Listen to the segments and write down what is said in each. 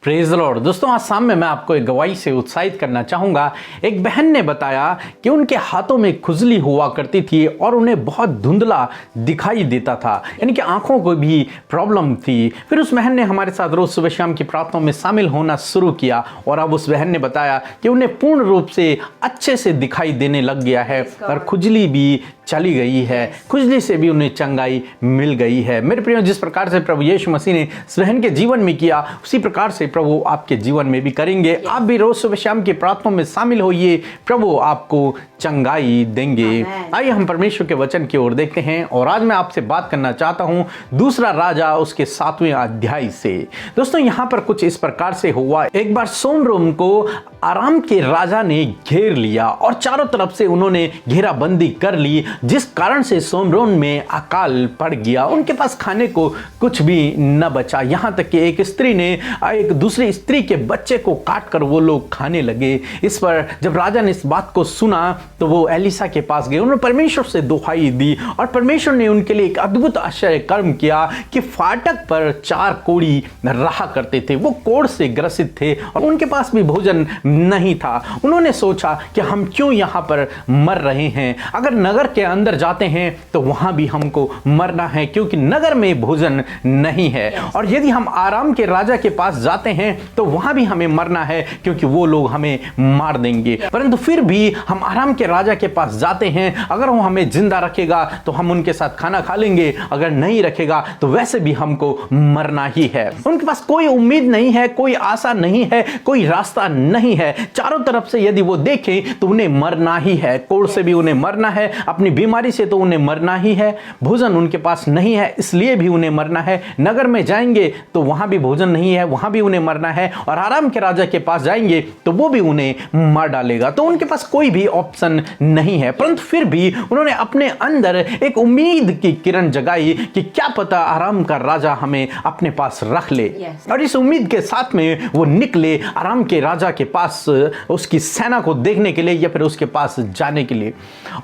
Praise the Lord. दोस्तों, आज शाम में मैं आपको एक गवाही से उत्साहित करना चाहूँगा। एक बहन ने बताया कि उनके हाथों में खुजली हुआ करती थी और उन्हें बहुत धुंधला दिखाई देता था, यानी कि आंखों को भी प्रॉब्लम थी। फिर उस बहन ने हमारे साथ रोज़ सुबह शाम की प्रार्थनाओं में शामिल होना शुरू किया और अब उस बहन ने बताया कि उन्हें पूर्ण रूप से अच्छे से दिखाई देने लग गया है और खुजली भी चली गई है, खुजली से भी उन्हें चंगाई मिल गई है। मेरे प्रियो, जिस प्रकार से प्रभु यीशु मसीह ने इस बहन के जीवन में किया, उसी प्रकार से प्रभु आपके जीवन में भी करेंगे। आप भी रोज सुबह शाम की प्रार्थनाओं में शामिल होइए, प्रभु आपको चंगाई देंगे। आइए हम परमेश्वर के वचन की ओर देखते हैं और आज मैं आपसे बात करना चाहता हूं दूसरा राजा उसके 7वें अध्याय से। दोस्तों, यहां पर कुछ इस प्रकार से हुआ। एक बार सोमरोन को आराम के राजा ने घेर लिया और चारों तरफ से उन्होंने घेराबंदी कर ली, जिस कारण से सोमरोन में अकाल पड़ गया। उनके पास खाने को कुछ भी न बचा। यहां तक कि एक स्त्री ने एक दूसरी स्त्री के बच्चे को काट कर वो लोग खाने लगे। इस पर जब राजा ने इस बात को सुना तो वो एलिसा के पास गए। उन्होंने परमेश्वर से दुहाई दी और परमेश्वर ने उनके लिए एक अद्भुत आश्चर्य कर्म किया कि फाटक पर 4 कोढ़ी रहा करते थे। वो कोढ़ से ग्रसित थे और उनके पास भी भोजन नहीं था। उन्होंने सोचा कि हम क्यों यहाँ पर मर रहे हैं, अगर नगर के अंदर जाते हैं तो वहां भी हमको मरना है, क्योंकि नगर में भोजन नहीं है। और यदि हम आराम के राजा के पास जाते हैं तो वहां भी हमें मरना है, क्योंकि वो लोग हमें मार देंगे। परंतु फिर भी हम आराम के राजा के पास जाते हैं, अगर वो हमें जिंदा रखेगा तो हम उनके साथ खाना खा लेंगे, अगर नहीं रखेगा तो वैसे भी हमको मरना ही है। उनके पास कोई उम्मीद नहीं है, कोई आशा नहीं है, कोई रास्ता नहीं है। चारों तरफ से यदि वो देखें तो उन्हें मरना ही है। कोढ़ से भी उन्हें मरना है, अपनी बीमारी से तो उन्हें मरना ही है, भोजन उनके पास नहीं है इसलिए भी उन्हें मरना है। नगर में जाएंगे तो वहां भी भोजन नहीं है, वहां भी उन्हें मरना है। और आराम के राजा के पास जाएंगे तो वो भी उन्हें मार डालेगा। तो उनके पास कोई भी ऑप्शन नहीं है। परंतु फिर भी उन्होंने अपने अंदर एक उम्मीद की किरण जगाई कि क्या पता आराम का राजा हमें अपने पास रख ले। और इस उम्मीद के साथ में वो निकले आराम के राजा के पास, उसकी सेना को देखने के लिए या फिर उसके पास जाने के लिए।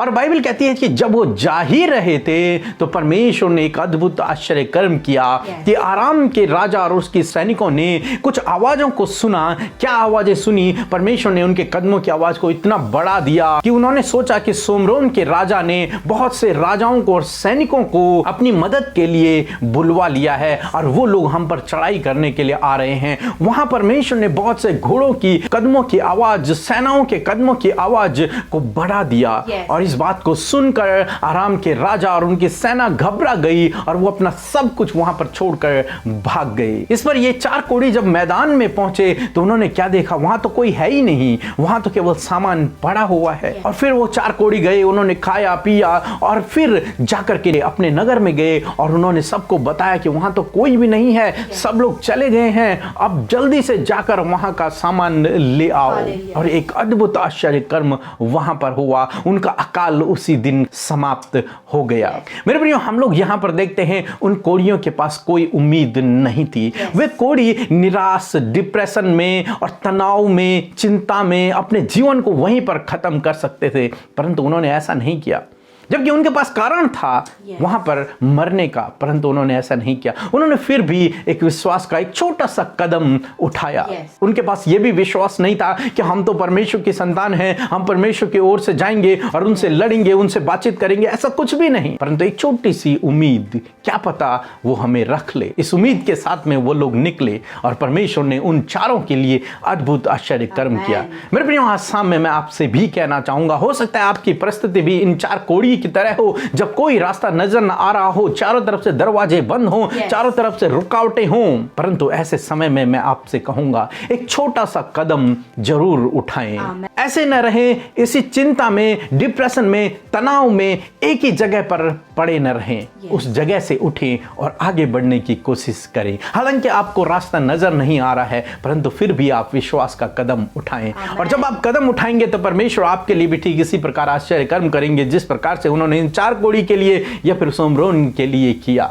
और बाइबल कहती है कि जब वो जा ही रहे थे तो परमेश्वर ने एक अद्भुत आश्चर्य कर्म किया कि आराम के राजा और उसके सैनिकों ने कुछ आवाजों को सुना। क्या आवाजें सुनी? परमेश्वर ने उनके कदमों की आवाज को इतना बढ़ा दिया कि उन्होंने सोचा कि सोमरोन के राजा ने बहुत से राजाओं को और सैनिकों को अपनी मदद के लिए बुलवा लिया है और वो लोग हम पर चढ़ाई करने के लिए आ रहे हैं। वहां परमेश्वर ने बहुत से घोड़ों की कदमों की आवाज, सेनाओं के कदमों की आवाज को बढ़ा दिया। और इस बात को सुनकर आराम के राजा और उनकी सेना घबरा गई और वो अपना सब कुछ वहां पर छोड़कर भाग गए। इस पर ये 4 कोढ़ी जब मैदान में पहुंचे तो उन्होंने क्या देखा? वहां तो कोई है ही नहीं, वहां तो केवल सामान पड़ा हुआ है। और फिर वो 4 कोढ़ी गए, उन्होंने खाया पिया और फिर जाकर के अपने नगर में गए और उन्होंने सबको बताया कि वहां तो कोई भी नहीं है, सब लोग चले गए हैं, अब जल्दी से जाकर वहां का सामान ले आओ। और एक अद्भुत आश्चर्य कर्म वहां पर हुआ। उनका अकाल उसी दिन समाप्त हो गया। मेरे प्रियो, हम लोग यहां पर देखते हैं उन कोढ़ियों के पास कोई उम्मीद नहीं थी। वे कोढ़ी निराश, डिप्रेशन में और तनाव में, चिंता में अपने जीवन को वहीं पर खत्म कर सकते थे, परंतु उन्होंने ऐसा नहीं किया। जबकि उनके पास कारण था वहां पर मरने का, परंतु उन्होंने ऐसा नहीं किया। उन्होंने फिर भी एक विश्वास का एक छोटा सा कदम उठाया। उनके पास यह भी विश्वास नहीं था कि हम तो परमेश्वर की संतान हैं, हम परमेश्वर की ओर से जाएंगे और उनसे लड़ेंगे, उनसे बातचीत करेंगे, ऐसा कुछ भी नहीं। परंतु एक छोटी सी उम्मीद, क्या पता वो हमें रख ले। इस उम्मीद के साथ में वो लोग निकले और परमेश्वर ने उन 4 के लिए अद्भुत आश्चर्य कर्म किया। मेरे प्रियो, आज शाम में मैं आपसे भी कहना चाहूंगा, हो सकता है आपकी परिस्थिति भी इन 4 कोढ़ी की तरह हो, जब कोई रास्ता नजर न आ रहा हो, चारों तरफ से दरवाजे बंद हो, चारों तरफ से रुकावटें हो। परंतु ऐसे समय में मैं आपसे कहूंगा, एक छोटा सा कदम जरूर उठाएं। ऐसे न रहें इसी चिंता में, डिप्रेशन में, तनाव में, एक ही जगह पर पड़े न रहें। उस जगह से उठें और आगे बढ़ने की कोशिश करें। हालांकि आपको रास्ता नजर नहीं आ रहा है, परंतु फिर भी आप विश्वास का कदम उठाएं। और जब आप कदम उठाएंगे तो परमेश्वर आपके लिए भी ठीक इसी प्रकार आश्चर्य कर्म करेंगे, जिस प्रकार से उन्होंने इन 4 कोढ़ी के लिए या फिर सोमरोन के लिए किया।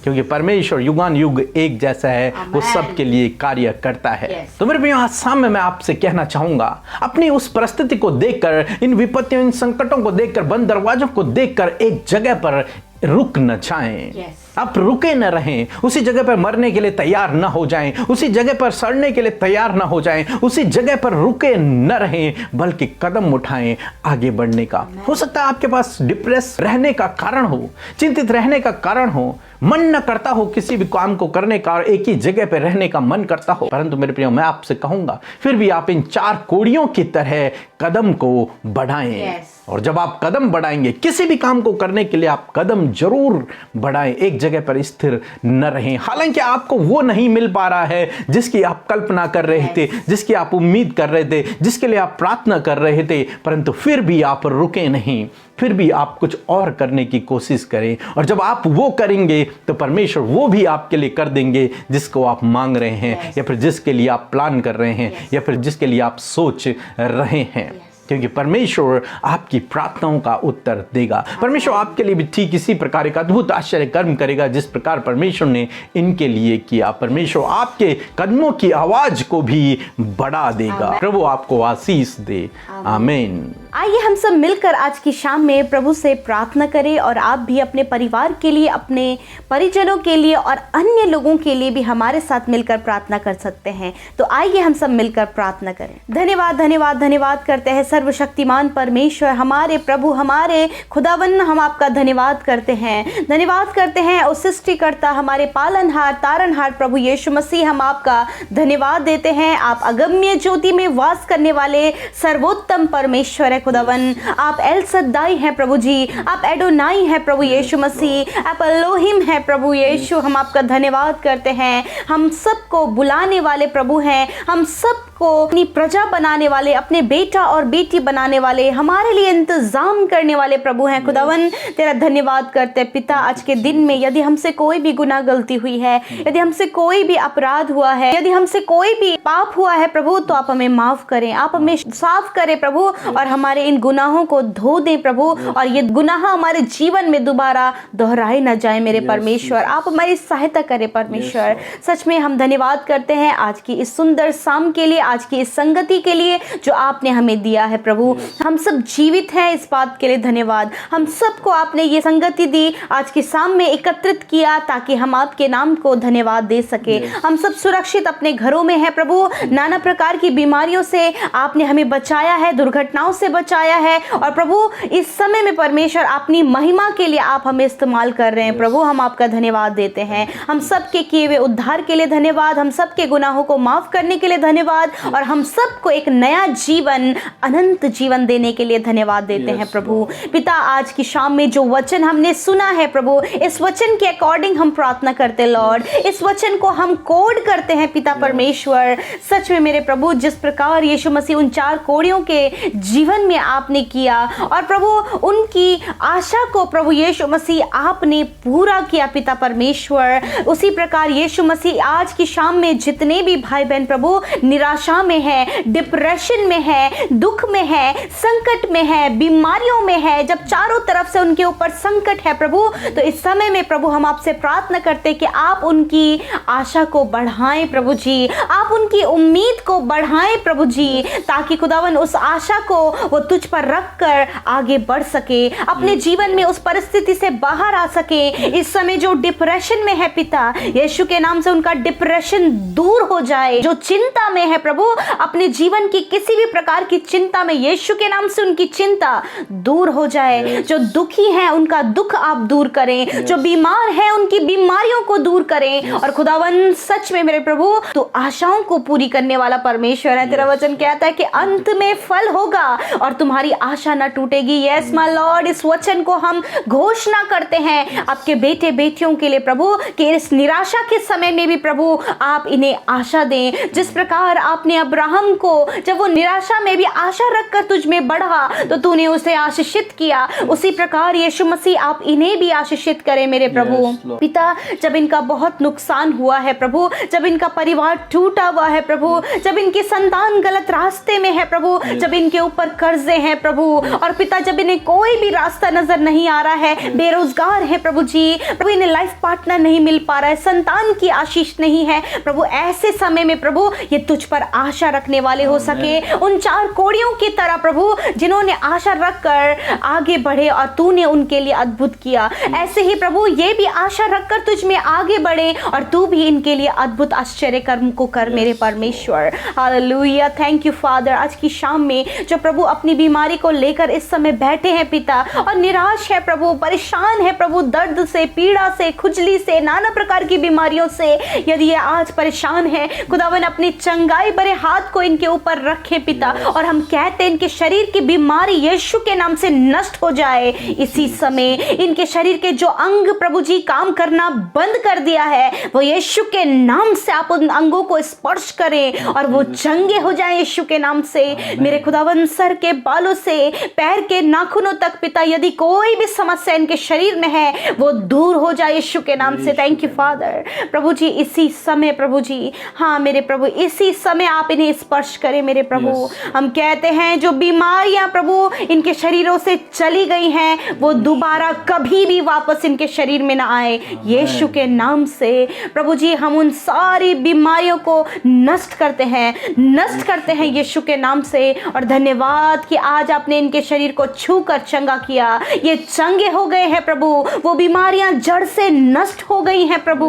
क्योंकि परमेश्वर युगान युग एक जैसा है, वो सबके लिए कार्य करता है। तो मेरे प्रियो, आज शाम में मैं आपसे कहना चाहूंगा, अपनी उस परिस्थिति को देखकर, इन विपत्तियों, इन संकटों को देखकर, बंद दरवाजों को देखकर एक जगह पर रुक न जाएं, आप रुके न रहें, उसी जगह पर मरने के लिए तैयार न हो जाएं, उसी जगह पर सड़ने के लिए तैयार न हो जाएं, उसी जगह पर रुके न रहें, बल्कि कदम उठाएं आगे बढ़ने का। हो सकता है आपके पास डिप्रेस रहने का कारण हो, चिंतित रहने का कारण हो, मन न करता हो किसी भी काम को करने का और एक ही जगह पर रहने का मन करता हो, परंतु मेरे प्रियो मैं आपसे कहूंगा फिर भी आप इन 4 कोड़ियों की तरह कदम को बढ़ाएं। और जब आप कदम बढ़ाएंगे, किसी भी काम को करने के लिए आप कदम जरूर बढ़ाएं, एक जगह पर स्थिर न रहें। हालांकि आपको वो नहीं मिल पा रहा है जिसकी आप कल्पना कर रहे थे, जिसकी आप उम्मीद कर रहे थे, जिसके लिए आप प्रार्थना कर रहे थे, परंतु फिर भी आप रुके नहीं, फिर भी आप कुछ और करने की कोशिश करें। और जब आप वो करेंगे तो परमेश्वर वो भी आपके लिए कर देंगे जिसको आप मांग रहे हैं, या फिर जिसके लिए आप प्लान कर रहे हैं, या फिर जिसके लिए आप सोच रहे हैं, क्योंकि परमेश्वर आपकी प्रार्थनाओं का उत्तर देगा। परमेश्वर आपके लिए भी ठीक इसी प्रकार का अद्भुत आश्चर्य कर्म करेगा जिस प्रकार परमेश्वर ने इनके लिए किया। परमेश्वर आपके कदमों की आवाज को भी बढ़ा देगा। प्रभु आपको आशीष दे। आमीन। आइए हम सब मिलकर आज की शाम में प्रभु से प्रार्थना करें, और आप भी अपने परिवार के लिए, अपने परिजनों के लिए और अन्य लोगों के लिए भी हमारे साथ मिलकर प्रार्थना कर सकते हैं। तो आइए हम सब मिलकर प्रार्थना करें। धन्यवाद धन्यवाद धन्यवाद करते हैं सर्वशक्तिमान परमेश्वर, हमारे प्रभु, हमारे खुदावन, हम आपका धन्यवाद करते हैं। धन्यवाद करते हैं उस सृष्टिकर्ता, हमारे पालनहार, तारनहार प्रभु यीशु मसीह, हम आपका धन्यवाद देते हैं। आप अगम्य ज्योति में वास करने वाले सर्वोत्तम परमेश्वर है खुदावन। आप एल सद्दाई हैं प्रभु जी, आप एडोनाई हैं प्रभु यीशु मसीह, आप एलोहिम हैं प्रभु यीशु। हम आपका धन्यवाद करते हैं। हम सबको बुलाने वाले प्रभु हैं, हम सबको अपनी प्रजा बनाने वाले, अपने बेटा और बेटी बनाने वाले, हमारे लिए इंतजाम करने वाले प्रभु हैं खुदावन। तेरा धन्यवाद करते हैं पिता। आज के दिन में यदि हमसे कोई भी गुनाह गलती हुई है, यदि हमसे कोई भी अपराध हुआ है, यदि हमसे कोई भी पाप हुआ है प्रभु, तो आप हमें माफ करें, आप हमें साफ करें प्रभु, और हमारे इन गुनाहों को धो दें प्रभु, और ये गुनाह हमारे जीवन में दोबारा दोहराए न जाए मेरे परमेश्वर। आप हमारी सहायता करें परमेश्वर। सच में हम धन्यवाद करते हैं आज की इस सुंदर शाम के लिए, आज की इस संगति के लिए जो आपने हमें दिया है प्रभु। हम सब जीवित हैं, इस बात के लिए धन्यवाद। हम सबको आपने ये संगति दी, आज की शाम में एकत्रित किया ताकि हम आपके नाम को धन्यवाद दे सके। हम सब सुरक्षित अपने घरों में हैं प्रभु। नाना प्रकार की बीमारियों से आपने हमें बचाया है, दुर्घटनाओं से बचाया है, और प्रभु इस समय में परमेश्वर अपनी महिमा के लिए आप हमें इस्तेमाल कर रहे हैं प्रभु। हम आपका धन्यवाद देते हैं। हम सबके किए हुए उद्धार के लिए धन्यवाद, हम सबके गुनाहों को माफ करने के लिए धन्यवाद, और हम सबको एक नया जीवन, अनंत जीवन देने के लिए धन्यवाद देते हैं प्रभु। पिता, आज की शाम में जो वचन हमने सुना है प्रभु, इस वचन के अकॉर्डिंग हम प्रार्थना करते लॉर्ड, इस वचन को हम कोड करते हैं पिता परमेश्वर। सच में मेरे प्रभु, जिस प्रकार यीशु मसीह उन 4 कोड़ियों के जीवन में आपने किया, और प्रभु उनकी आशा को प्रभु यीशु मसीह आपने पूरा किया पिता परमेश्वर, उसी प्रकार यीशु मसीह आज की शाम में जितने भी भाई बहन प्रभु निराशा में है, डिप्रेशन में है, दुख में है, संकट में है, बीमारियों में है, जब चारों तरफ से उनके ऊपर संकट है प्रभु, तो इस समय में प्रभु हम आपसे प्रार्थना करते कि आप उनकी आशा को बढ़ाएं प्रभु जी, आप उनकी उम्मीद को बढ़ाएं प्रभु जी, ताकि खुदावन उस आशा को वो तुझ पर रख कर आगे बढ़ सके, अपने जीवन में उस परिस्थिति से बाहर आ सके। इस समय जो डिप्रेशन में है पिता, यीशु के नाम से उनका डिप्रेशन दूर हो जाए। जो चिंता में है प्रभु, अपने जीवन की किसी भी प्रकार की चिंता में, यीशु के नाम से उनकी चिंता दूर हो जाए। जो दुखी हैं उनका दुख आप दूर करें, जो बीमार हैं उनकी बीमारियों को दूर करें। और खुदावन सच में मेरे प्रभु, तो आशाओं को पूरी करने वाला परमेश्वर है। तेरा वचन कहता है कि अंत में फल होगा और तुम्हारी आशा ना टूटेगी। यस माय लॉर्ड, इस वचन को हम घोषणा करते हैं आपके बेटे बेटियों के लिए प्रभु, कि इस निराशा के समय में भी प्रभु आप इन्हें आशा दें। जिस प्रकार आपने अब्राहम को, जब वो निराशा में भी आशा रखकर तुझ में बढ़ा, तो तूने उसे आशीषित किया, उसी प्रकार यीशु मसीह आप इन्हें भी आशीषित करें मेरे प्रभु। पिता, जब इनका बहुत नुकसान हुआ है प्रभु, जब इनका परिवार टूटा हुआ है प्रभु, जब इनकी संतान गलत रास्ते में है प्रभु, जब इनके ऊपर कर्ज फंसे हैं प्रभु, और पिता जब इन्हें कोई भी रास्ता नजर नहीं आ रहा है, बेरोजगार है प्रभु जी, प्रभु इन्हें लाइफ पार्टनर नहीं मिल पा रहा है, संतान की आशीष नहीं है प्रभु, ऐसे समय में प्रभु ये तुझ पर आशा रखने वाले हो सके, उन 4 कोड़ियों की तरह प्रभु जिन्होंने आशा रखकर आगे बढ़े और तूने उनके लिए अद्भुत किया, ऐसे ही प्रभु ये भी आशा रखकर तुझ में आगे बढ़े और तू भी इनके लिए अद्भुत आश्चर्य कर्म को कर मेरे परमेश्वर। Hallelujah, thank you father. आज की शाम में जो प्रभु अपनी बीमारी को लेकर इस समय बैठे हैं पिता, और निराश है प्रभु, परेशान है प्रभु, दर्द से, पीड़ा से, खुजली से, नाना प्रकार की बीमारियों से यदि ये आज परेशान है, खुदावन अपनी चंगाई भरे हाथ को इनके ऊपर रखे पिता, और हम कहते हैं इनके शरीर की बीमारी यीशु के नाम से नष्ट हो जाए। इसी समय इनके शरीर के जो अंग प्रभु जी काम करना बंद कर दिया है, वो यीशु के नाम से आप उन अंगों को स्पर्श करें और वो चंगे हो जाएं यीशु के नाम से। मेरे खुदावन सर के बालों से पैर के नाखूनों तक पिता यदि कोई भी समस्या इनके शरीर में है वो दूर हो जाए यीशु के नाम से। Thank you Father. प्रभु जी इसी समय प्रभु जी, हाँ मेरे प्रभु, इसी समय आप इन्हें स्पर्श करें मेरे प्रभु। हम कहते हैं जो बीमारियां प्रभु इनके शरीरों से चली गई हैं वो दोबारा कभी भी वापस इनके शरीर में ना आए यीशु के नाम से। प्रभु जी हम उन सारी बीमारियों को नष्ट करते हैं यीशु के नाम से। और धन्यवाद कि आज आपने इनके शरीर को छू कर चंगा किया, ये चंगे हो गए हैं प्रभु, वो बीमारियां जड़ से नष्ट हो गई हैं प्रभु।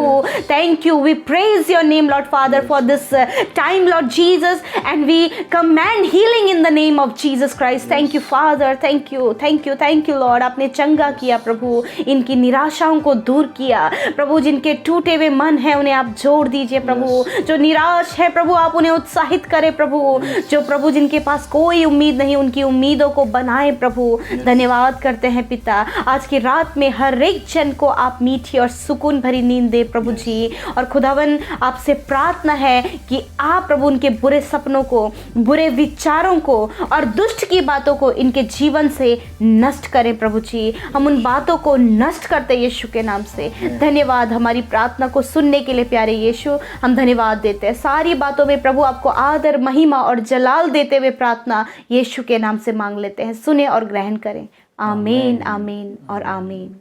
Thank you, we praise your name Lord Father for this time Lord Jesus, and we command healing in the name of Jesus Christ. Thank you Father, thank you Lord. आपने चंगा किया प्रभु, इनकी निराशाओं को दूर किया प्रभु, जिनके टूटे हुए मन है उन्हें आप जोड़ दीजिए प्रभु, जो निराश है प्रभु आप उन्हें उत्साहित करें प्रभु, जो प्रभु जिनके पास कोई उम्मीद नहीं उनकी उम्मीदों को बनाए प्रभु। धन्यवाद करते हैं पिता, आज की रात में हर एक जन को आप मीठी और सुकून भरी नींद दे प्रभु जी। और खुदावन आपसे प्रार्थना है कि आप प्रभु उनके बुरे सपनों को, बुरे विचारों को और दुष्ट की बातों को इनके जीवन से नष्ट करें प्रभु जी। हम उन बातों को नष्ट करते यीशु के नाम से। धन्यवाद हमारी प्रार्थना को सुनने के लिए प्यारे यीशु, हम धन्यवाद देते हैं। सारी बातों में प्रभु आपको आदर, महिमा और जलाल देते हुए प्रार्थना यीशु के नाम से मांग लेते हैं। सुने और ग्रहण करें। आमीन, आमीन और आमीन।